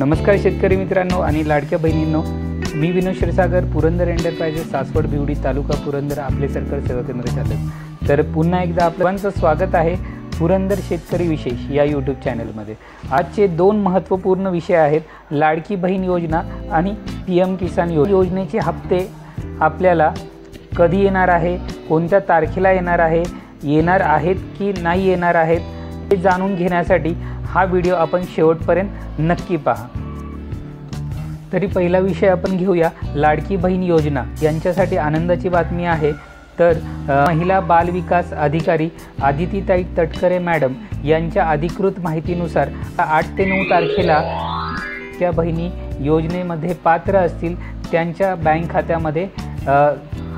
नमस्कार शेतकरी मित्रांनो आणि लाडक्या बहिणींनो, मी विनोद क्षीरसागर, पुरंदर एंटरप्राइजेस, सासवड बिवडी, तालुका पुरंदर, आपले सरकार सेवा केंद्र चालक। तर पुन्हा एकदा आपल्याचं स्वागत आहे पुरंदर शेतकरी विशेष या यूट्यूब चॅनलमध्ये। आजचे दोन महत्त्वपूर्ण विषय आहेत, लाडकी बहीण योजना आणि PM किसान योजनेचे हप्ते आपल्याला कधी येणार आहे, कोणत्या तारखेला येणार आहे, येणार आहेत की नाही येणार आहेत हे जाणून घेण्यासाठी हा व्हिडिओ आपण शेवटपर्यंत नक्की पहा। तरी पहिला विषय आपण घेऊया, लाडकी बहीण योजना यांच्यासाठी आनंदाची बातमी आहे। तर महिला बाल विकास अधिकारी आदितीताई तटकरे मॅडम यांच्या अधिकृत माहितीनुसार 8 ते 9 तारखेला त्या बहिणी योजनेमध्ये पात्र असतील त्यांच्या बँक खात्यामध्ये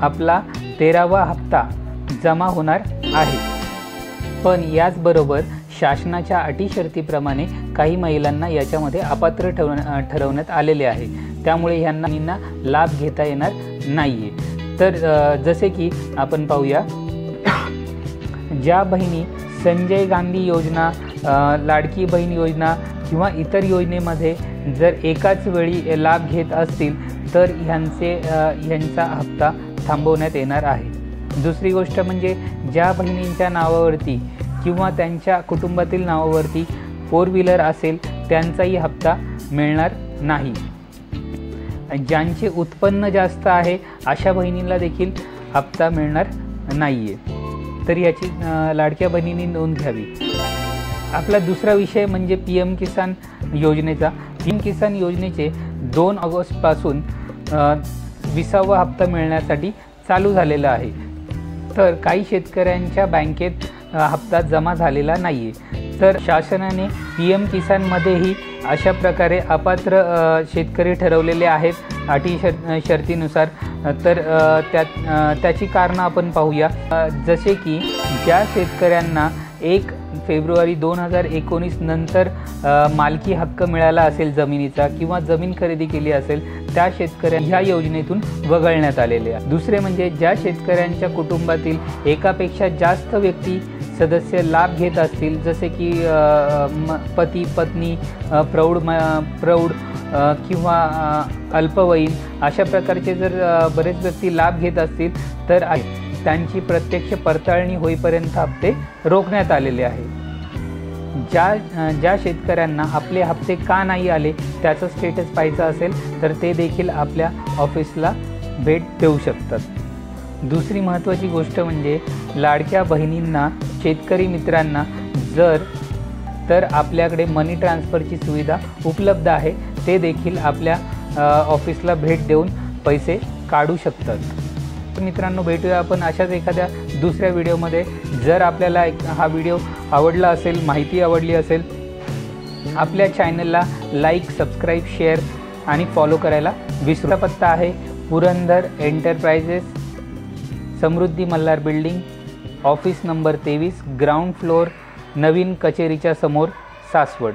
आपला 13वा हप्ता जमा होणार आहे। पण याचबरोबर शासनाच्या अटी शर्तीप्रमाणे काही महिलांना याच्यामध्ये अपात्र ठरवण्यात आलेले आहे, त्यामुळे यांना लाभ घेता येणार नाहीये। तर जसे की आपण पाहूया, ज्या बहिणी संजय गांधी योजना, लाडकी बहीण योजना किंवा इतर योजनेमध्ये जर एकाच वेळी लाभ घेत असतील तर यांचा हप्ता थांबवण्यात येणार आहे। दुसरी गोष्ट म्हणजे ज्या बहिणींच्या नावावरती किंवा त्यांच्या कुटुंबातील नावावरती 4 व्हीलर असेल त्यांचाही हप्ता मिळणार नाही। ज्यांचे उत्पन्न जास्त आहे अशा बहिणींना देखील हप्ता मिळणार नाहीये, तर याची लाडक्या बहिणींनी नोंद घ्यावी। आपला दुसरा विषय म्हणजे PM किसान योजनेचा। PM किसान योजनेचे 2 ऑगस्टपासून 20वा हप्ता मिळण्यासाठी चालू झालेला आहे। तर काही शेतकऱ्यांच्या बँकेत हप्ता जमा झालेला नाही आहे, तर शासनाने PM किसानमध्येही अशा प्रकारे अपात्र शेतकरी ठरवलेले आहेत अटी शर्तीनुसार। तर त्याची कारणं आपण पाहूया। जसे की ज्या शेतकऱ्यांना 1 फेब्रुवारी 2019 नंतर मालकी हक्क मिळाला असेल जमिनीचा किंवा जमीन खरेदी केली असेल त्या शेतकऱ्यांना ह्या योजनेतून वगळण्यात आलेले आहे। दुसरे म्हणजे ज्या शेतकऱ्यांच्या कुटुंबातील एकापेक्षा जास्त व्यक्ती सदस्य लाभ घेत असतील, जसे की पती पत्नी, प्रौढ किंवा अल्पवयीन, अशा प्रकारचे जर बरेच व्यक्ती लाभ घेत असतील तर त्यांची प्रत्यक्ष पडताळणी होईपर्यंत हप्ते रोखण्यात आलेले आहे। ज्या शेतकऱ्यांना आपले हप्ते का नाही आले त्याचं स्टेटस पाहायचं असेल तर ते देखील आपल्या ऑफिसला भेट देऊ शकतात। दुसरी महत्त्वाची गोष्ट म्हणजे लाडक्या बहिणींना, शेतकरी मित्रांना तर आपल्याकडे मनी ट्रान्सफरची सुविधा उपलब्ध आहे, ते देखील आपल्या ऑफिसला भेट देऊन पैसे काढू शकतात। मित्रांनो, भेटूया आपण अशाच एखाद्या दुसऱ्या व्हिडिओमध्ये। जर आपल्याला हा व्हिडिओ आवडला असेल, माहिती आवडली असेल, आपल्या चॅनलला लाईक, सबस्क्राईब, शेअर आणि फॉलो करायला विसरू। पत्ता आहे Purandar enterprises, Samruddhi Malhar building, office number 23, ground floor, नवीन कचेरीच्या समोर, सासवड।